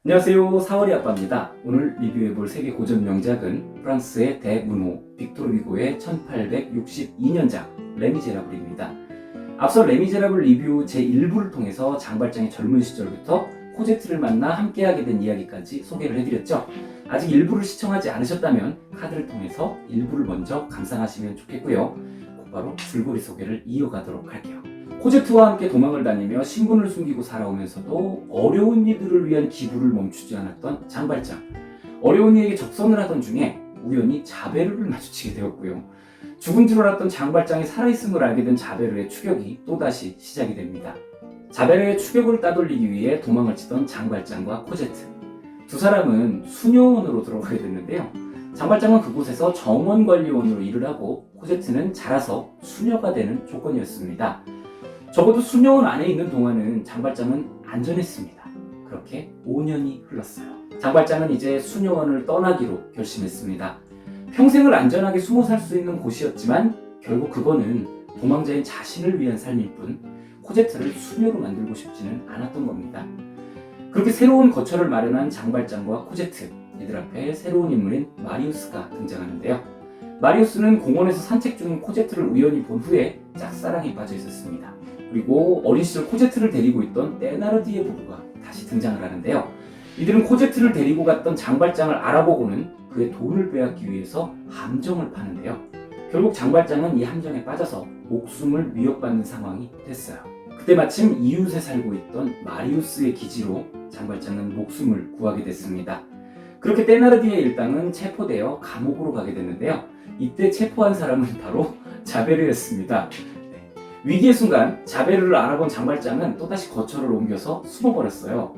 안녕하세요. 사월이 아빠입니다. 오늘 리뷰해볼 세계 고전 명작은 프랑스의 대문호 빅토르 위고의 1862년작 레미제라블입니다. 앞서 레미제라블 리뷰 제1부를 통해서 장발장의 젊은 시절부터 코제트를 만나 함께하게 된 이야기까지 소개를 해드렸죠. 아직 1부를 시청하지 않으셨다면 카드를 통해서 1부를 먼저 감상하시면 좋겠고요. 곧바로 줄거리 소개를 이어가도록 할게요. 코제트와 함께 도망을 다니며 신분을 숨기고 살아오면서도 어려운 이들을 위한 기부를 멈추지 않았던 장발장. 어려운 이에게 적선을 하던 중에 우연히 자베르를 마주치게 되었고요. 죽은 줄 알았던 장발장이 살아있음을 알게 된 자베르의 추격이 또다시 시작이 됩니다. 자베르의 추격을 따돌리기 위해 도망을 치던 장발장과 코제트. 두 사람은 수녀원으로 들어가게 됐는데요. 장발장은 그곳에서 정원관리원으로 일을 하고 코제트는 자라서 수녀가 되는 조건이었습니다. 적어도 수녀원 안에 있는 동안은 장발장은 안전했습니다. 그렇게 5년이 흘렀어요. 장발장은 이제 수녀원을 떠나기로 결심했습니다. 평생을 안전하게 숨어 살 수 있는 곳이었지만 결국 그거는 도망자인 자신을 위한 삶일 뿐 코제트를 수녀로 만들고 싶지는 않았던 겁니다. 그렇게 새로운 거처를 마련한 장발장과 코제트, 이들 앞에 새로운 인물인 마리우스가 등장하는데요. 마리우스는 공원에서 산책 중인 코제트를 우연히 본 후에 짝사랑에 빠져 있었습니다. 그리고 어린 시절 코제트를 데리고 있던 떼나르디에 부부가 다시 등장을 하는데요. 이들은 코제트를 데리고 갔던 장발장을 알아보고는 그의 돈을 빼앗기 위해서 함정을 파는데요. 결국 장발장은 이 함정에 빠져서 목숨을 위협받는 상황이 됐어요. 그때 마침 이웃에 살고 있던 마리우스의 기지로 장발장은 목숨을 구하게 됐습니다. 그렇게 떼나르디의 일당은 체포되어 감옥으로 가게 됐는데요. 이때 체포한 사람은 바로 자베르였습니다. 위기의 순간 자베르를 알아본 장발장은 또다시 거처를 옮겨서 숨어버렸어요.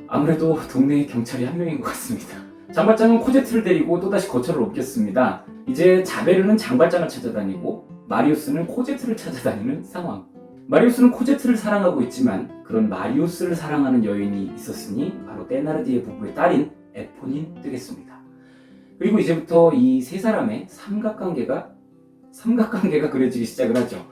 아무래도 동네에 경찰이 한 명인 것 같습니다. 장발장은 코제트를 데리고 또다시 거처를 옮겼습니다. 이제 자베르는 장발장을 찾아다니고 마리우스는 코제트를 찾아다니는 상황. 마리우스는 코제트를 사랑하고 있지만 그런 마리우스를 사랑하는 여인이 있었으니 바로 떼나르디의 부부의 딸인 에폰인 되겠습니다. 그리고 이제부터 이 세 사람의 삼각관계가 그려지기 시작을 하죠.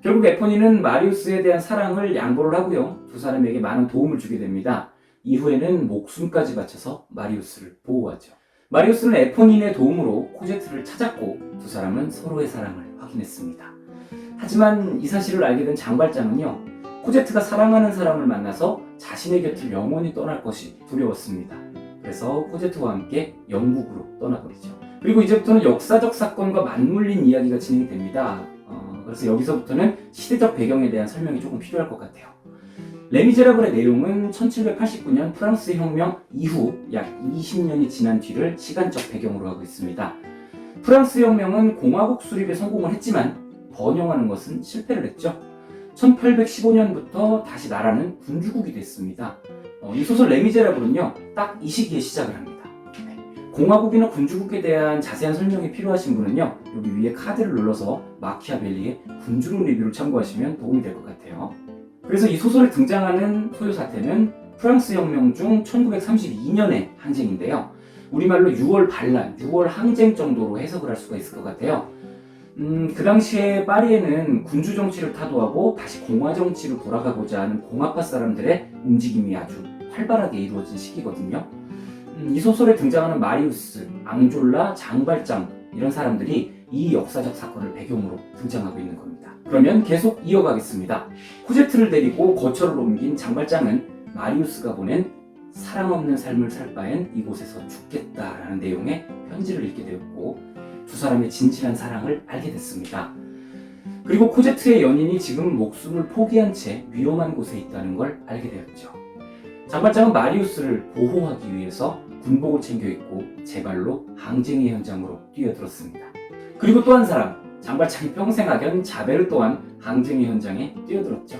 결국 에포니는 마리우스에 대한 사랑을 양보를 하고요. 두 사람에게 많은 도움을 주게 됩니다. 이후에는 목숨까지 바쳐서 마리우스를 보호하죠. 마리우스는 에포닌의 도움으로 코제트를 찾았고 두 사람은 서로의 사랑을 확인했습니다. 하지만 이 사실을 알게 된 장발장은요. 코제트가 사랑하는 사람을 만나서 자신의 곁을 영원히 떠날 것이 두려웠습니다. 그래서 코제트와 함께 영국으로 떠나버리죠. 그리고 이제부터는 역사적 사건과 맞물린 이야기가 진행됩니다. 그래서 여기서부터는 시대적 배경에 대한 설명이 조금 필요할 것 같아요. 레미제라블의 내용은 1789년 프랑스 혁명 이후 약 20년이 지난 뒤를 시간적 배경으로 하고 있습니다. 프랑스 혁명은 공화국 수립에 성공을 했지만 번영하는 것은 실패를 했죠. 1815년부터 다시 나라는 군주국이 됐습니다. 이 소설 레미제라블은요, 딱 이 시기에 시작을 합니다. 공화국이나 군주국에 대한 자세한 설명이 필요하신 분은요, 여기 위에 카드를 눌러서 마키아벨리의 군주론 리뷰를 참고하시면 도움이 될 것 같아요. 그래서 이 소설에 등장하는 소요 사태는 프랑스 혁명 중 1932년의 항쟁인데요. 우리말로 6월 반란, 6월 항쟁 정도로 해석을 할 수가 있을 것 같아요. 그 당시에 파리에는 군주 정치를 타도하고 다시 공화 정치로 돌아가고자 하는 공화파 사람들의 움직임이 아주 활발하게 이루어진 시기거든요. 이 소설에 등장하는 마리우스, 앙졸라, 장발장 이런 사람들이 이 역사적 사건을 배경으로 등장하고 있는 겁니다. 그러면 계속 이어가겠습니다. 코제트를 데리고 거처를 옮긴 장발장은 마리우스가 보낸 사랑 없는 삶을 살 바엔 이곳에서 죽겠다라는 내용의 편지를 읽게 되었고 두 사람의 진실한 사랑을 알게 됐습니다. 그리고 코제트의 연인이 지금 목숨을 포기한 채 위험한 곳에 있다는 걸 알게 되었죠. 장발장은 마리우스를 보호하기 위해서 군복을 챙겨 입고 제 발로 항쟁의 현장으로 뛰어들었습니다. 그리고 또 한 사람, 장발장이 평생 악연 자베르 또한 항쟁의 현장에 뛰어들었죠.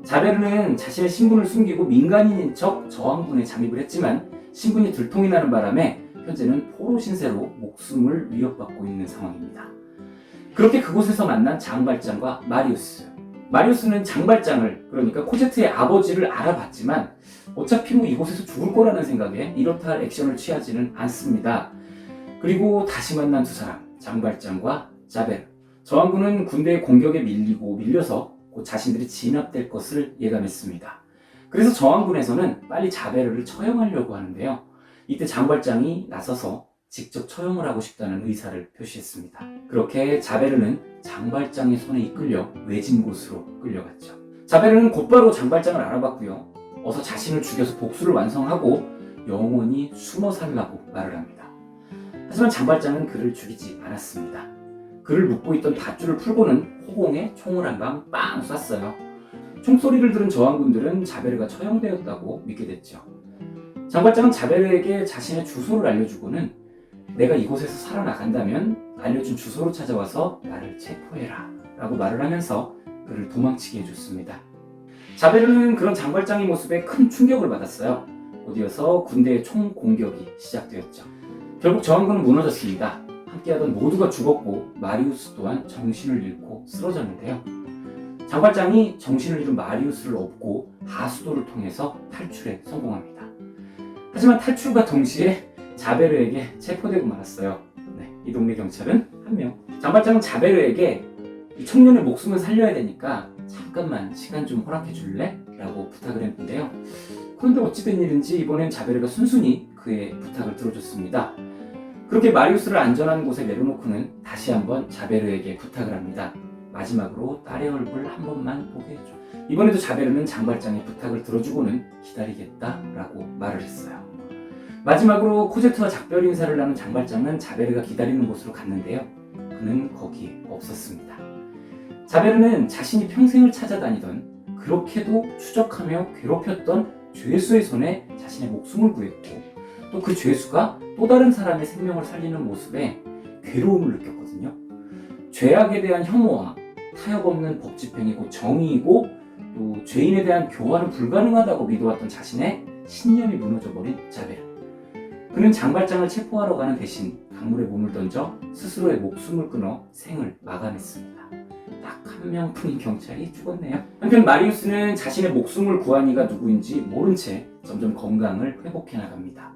자베르는 자신의 신분을 숨기고 민간인인 척 저항군에 잠입을 했지만 신분이 들통이 나는 바람에 현재는 포로 신세로 목숨을 위협받고 있는 상황입니다. 그렇게 그곳에서 만난 장발장과 마리우스. 마리우스는 장발장을, 그러니까 코제트의 아버지를 알아봤지만 어차피 이곳에서 죽을 거라는 생각에 이렇다 할 액션을 취하지는 않습니다. 그리고 다시 만난 두 사람, 장발장과 자베르. 저항군은 군대의 공격에 밀려서 곧 자신들이 진압될 것을 예감했습니다. 그래서 저항군에서는 빨리 자베르를 처형하려고 하는데요. 이때 장발장이 나서서 직접 처형을 하고 싶다는 의사를 표시했습니다. 그렇게 자베르는 장발장의 손에 이끌려 외진 곳으로 끌려갔죠. 자베르는 곧바로 장발장을 알아봤고요. 어서 자신을 죽여서 복수를 완성하고 영원히 숨어 살라고 말을 합니다. 하지만 장발장은 그를 죽이지 않았습니다. 그를 묶고 있던 밧줄을 풀고는 호공에 총을 한 방 빵 쐈어요. 총소리를 들은 저항군들은 자베르가 처형되었다고 믿게 됐죠. 장발장은 자베르에게 자신의 주소를 알려주고는 내가 이곳에서 살아나간다면 알려준 주소로 찾아와서 나를 체포해라 라고 말을 하면서 그를 도망치게 해줬습니다. 자베르는 그런 장발장의 모습에 큰 충격을 받았어요. 곧이어서 군대의 총 공격이 시작되었죠. 결국 저항군은 무너졌습니다. 함께하던 모두가 죽었고 마리우스 또한 정신을 잃고 쓰러졌는데요. 장발장이 정신을 잃은 마리우스를 업고 하수도를 통해서 탈출에 성공합니다. 하지만 탈출과 동시에 자베르에게 체포되고 말았어요. 네, 이 동네 경찰은 한 명. 장발장은 자베르에게 이 청년의 목숨을 살려야 되니까 잠깐만 시간 좀 허락해 줄래? 라고 부탁을 했는데요. 그런데 어찌된 일인지 이번엔 자베르가 순순히 그의 부탁을 들어줬습니다. 그렇게 마리우스를 안전한 곳에 내려놓고는 다시 한번 자베르에게 부탁을 합니다. 마지막으로 딸의 얼굴 한 번만 보게 해줘. 이번에도 자베르는 장발장의 부탁을 들어주고는 기다리겠다라고 말을 했어요. 마지막으로 코제트와 작별 인사를 나눈 장발장은 자베르가 기다리는 곳으로 갔는데요. 그는 거기에 없었습니다. 자베르는 자신이 평생을 찾아다니던 그렇게도 추적하며 괴롭혔던 죄수의 손에 자신의 목숨을 구했고 또 그 죄수가 또 다른 사람의 생명을 살리는 모습에 괴로움을 느꼈거든요. 죄악에 대한 혐오와 타협 없는 법 집행이 곧 정의이고 또 죄인에 대한 교화는 불가능하다고 믿어왔던 자신의 신념이 무너져버린 자베르. 그는 장발장을 체포하러 가는 대신 강물에 몸을 던져 스스로의 목숨을 끊어 생을 마감했습니다. 딱 한 명뿐인 경찰이 죽었네요. 한편 마리우스는 자신의 목숨을 구한 이가 누구인지 모른 채 점점 건강을 회복해 나갑니다.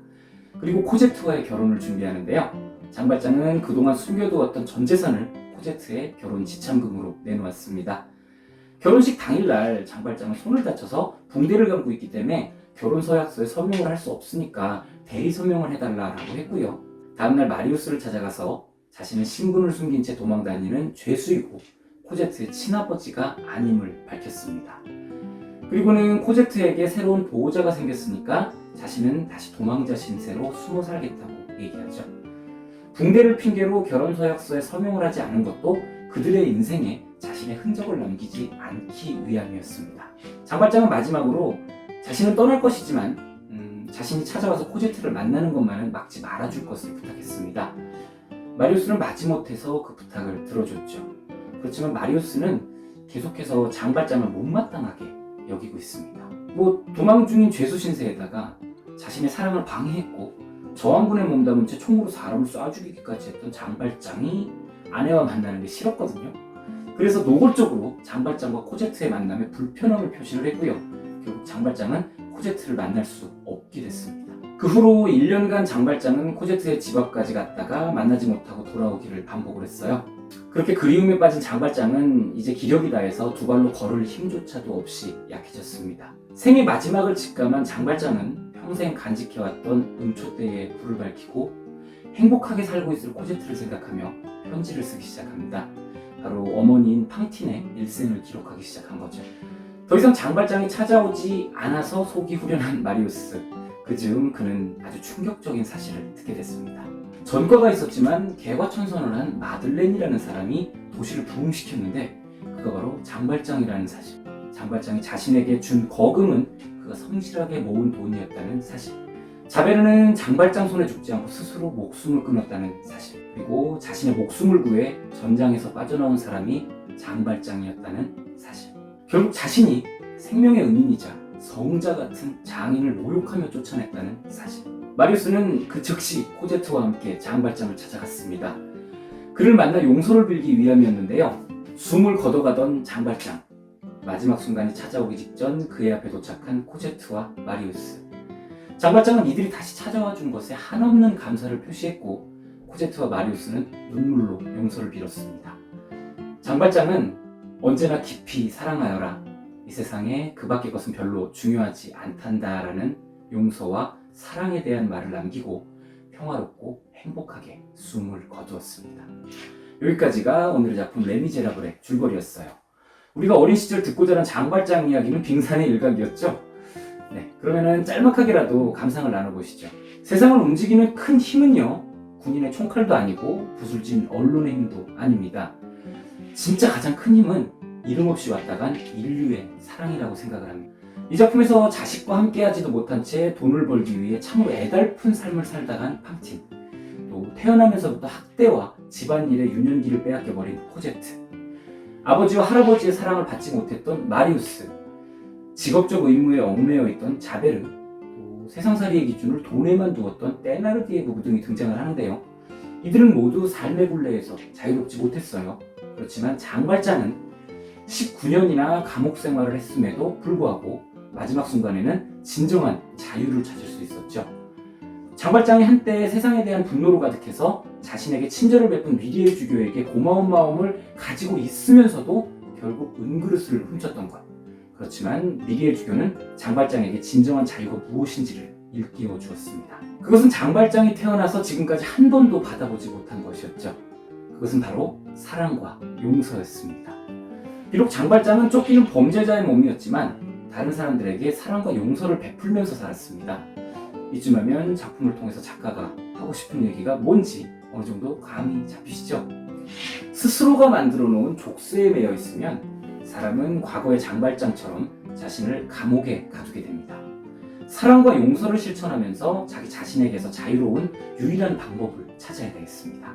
그리고 코제트와의 결혼을 준비하는데요. 장발장은 그동안 숨겨두었던 전 재산을 코제트의 결혼 지참금으로 내놓았습니다. 결혼식 당일날 장발장은 손을 다쳐서 붕대를 감고 있기 때문에 결혼 서약서에 서명을 할 수 없으니까 대리 서명을 해달라고 했고요. 다음날 마리우스를 찾아가서 자신은 신분을 숨긴 채 도망다니는 죄수이고 코제트의 친아버지가 아님을 밝혔습니다. 그리고는 코제트에게 새로운 보호자가 생겼으니까 자신은 다시 도망자 신세로 숨어 살겠다고 얘기하죠. 붕대를 핑계로 결혼 서약서에 서명을 하지 않은 것도 그들의 인생에 자신의 흔적을 남기지 않기 위함이었습니다. 장발장은 마지막으로 자신은 떠날 것이지만 자신이 찾아와서 코제트를 만나는 것만은 막지 말아줄 것을 부탁했습니다. 마리우스는 마지못해서 그 부탁을 들어줬죠. 그렇지만 마리우스는 계속해서 장발장을 못마땅하게 여기고 있습니다. 도망 중인 죄수 신세에다가 자신의 사랑을 방해했고 저항군에 몸담은 채 총으로 사람을 쏴 죽이기까지 했던 장발장이 아내와 만나는 게 싫었거든요. 그래서 노골적으로 장발장과 코제트의 만남에 불편함을 표시를 했고요. 결국 장발장은 코제트를 만날 수 없게 됐습니다. 그 후로 1년간 장발장은 코제트의 집 앞까지 갔다가 만나지 못하고 돌아오기를 반복을 했어요. 그렇게 그리움에 빠진 장발장은 이제 기력이 다해서 두 발로 걸을 힘조차도 없이 약해졌습니다. 생의 마지막을 직감한 장발장은 평생 간직해왔던 음초대에 불을 밝히고 행복하게 살고 있을 코제트를 생각하며 편지를 쓰기 시작합니다. 바로 어머니인 팡틴의 일생을 기록하기 시작한 거죠. 더 이상 장발장이 찾아오지 않아서 속이 후련한 마리우스. 그 즈음 그는 아주 충격적인 사실을 듣게 됐습니다. 전과가 있었지만 개과천선을 한 마들렌이라는 사람이 도시를 부흥시켰는데 그가 바로 장발장이라는 사실. 장발장이 자신에게 준 거금은 그가 성실하게 모은 돈이었다는 사실. 자베르는 장발장 손에 죽지 않고 스스로 목숨을 끊었다는 사실. 그리고 자신의 목숨을 구해 전장에서 빠져나온 사람이 장발장이었다는 사실. 결국 자신이 생명의 은인이자 성자 같은 장인을 모욕하며 쫓아냈다는 사실. 마리우스는 그 즉시 코제트와 함께 장발장을 찾아갔습니다. 그를 만나 용서를 빌기 위함이었는데요. 숨을 걷어가던 장발장. 마지막 순간이 찾아오기 직전 그의 앞에 도착한 코제트와 마리우스. 장발장은 이들이 다시 찾아와 준 것에 한없는 감사를 표시했고 코제트와 마리우스는 눈물로 용서를 빌었습니다. 장발장은 언제나 깊이 사랑하여라. 이 세상에 그 밖의 것은 별로 중요하지 않단다라는 용서와 사랑에 대한 말을 남기고 평화롭고 행복하게 숨을 거두었습니다. 여기까지가 오늘의 작품 레미제라블의 줄거리였어요. 우리가 어린 시절 듣고 자란 장발장 이야기는 빙산의 일각이었죠? 네, 그러면은 짤막하게라도 감상을 나눠보시죠. 세상을 움직이는 큰 힘은요, 군인의 총칼도 아니고 부술진 언론의 힘도 아닙니다. 진짜 가장 큰 힘은 이름 없이 왔다 간 인류의 사랑이라고 생각을 합니다. 이 작품에서 자식과 함께하지도 못한 채 돈을 벌기 위해 참으로 애달픈 삶을 살다 간 팜틴, 또 태어나면서부터 학대와 집안일의 유년기를 빼앗겨버린 코제트, 아버지와 할아버지의 사랑을 받지 못했던 마리우스, 직업적 의무에 얽매여 있던 자베르, 또 세상살이의 기준을 돈에만 두었던 테나르디에 부부 등이 등장을 하는데요. 이들은 모두 삶의 굴레에서 자유롭지 못했어요. 그렇지만 장발장은 19년이나 감옥 생활을 했음에도 불구하고 마지막 순간에는 진정한 자유를 찾을 수 있었죠. 장발장이 한때 세상에 대한 분노로 가득해서 자신에게 친절을 베푼 미리엘 주교에게 고마운 마음을 가지고 있으면서도 결국 은그릇을 훔쳤던 것. 그렇지만 미리엘 주교는 장발장에게 진정한 자유가 무엇인지를 일깨워 주었습니다. 그것은 장발장이 태어나서 지금까지 한 번도 받아보지 못한 것이었죠. 그것은 바로 사랑과 용서였습니다. 비록 장발장은 쫓기는 범죄자의 몸이었지만 다른 사람들에게 사랑과 용서를 베풀면서 살았습니다. 이쯤하면 작품을 통해서 작가가 하고 싶은 얘기가 뭔지 어느 정도 감이 잡히시죠? 스스로가 만들어 놓은 족쇄에 매여 있으면 사람은 과거의 장발장처럼 자신을 감옥에 가두게 됩니다. 사랑과 용서를 실천하면서 자기 자신에게서 자유로운 유일한 방법을 찾아야 되겠습니다.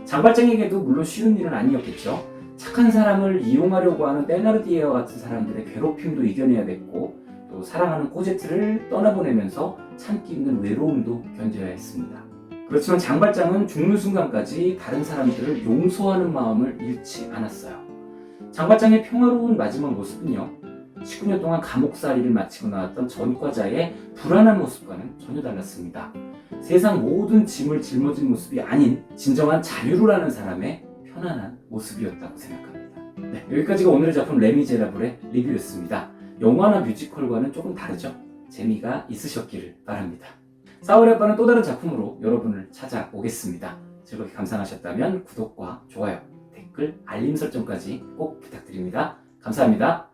장발장에게도 물론 쉬운 일은 아니었겠죠. 착한 사람을 이용하려고 하는 테나르디에와 같은 사람들의 괴롭힘도 이겨내야 됐고, 또 사랑하는 코제트를 떠나보내면서 참기 힘든 외로움도 견뎌야 했습니다. 그렇지만 장발장은 죽는 순간까지 다른 사람들을 용서하는 마음을 잃지 않았어요. 장발장의 평화로운 마지막 모습은요, 19년 동안 감옥살이를 마치고 나왔던 전과자의 불안한 모습과는 전혀 달랐습니다. 세상 모든 짐을 짊어진 모습이 아닌 진정한 자유를 아는 사람의 편안한 모습이었다고 생각합니다. 네, 여기까지가 오늘의 작품 레미제라블의 리뷰였습니다. 영화나 뮤지컬과는 조금 다르죠? 재미가 있으셨기를 바랍니다. 4월의 아빠는 또 다른 작품으로 여러분을 찾아오겠습니다. 즐겁게 감상하셨다면 구독과 좋아요, 댓글, 알림 설정까지 꼭 부탁드립니다. 감사합니다.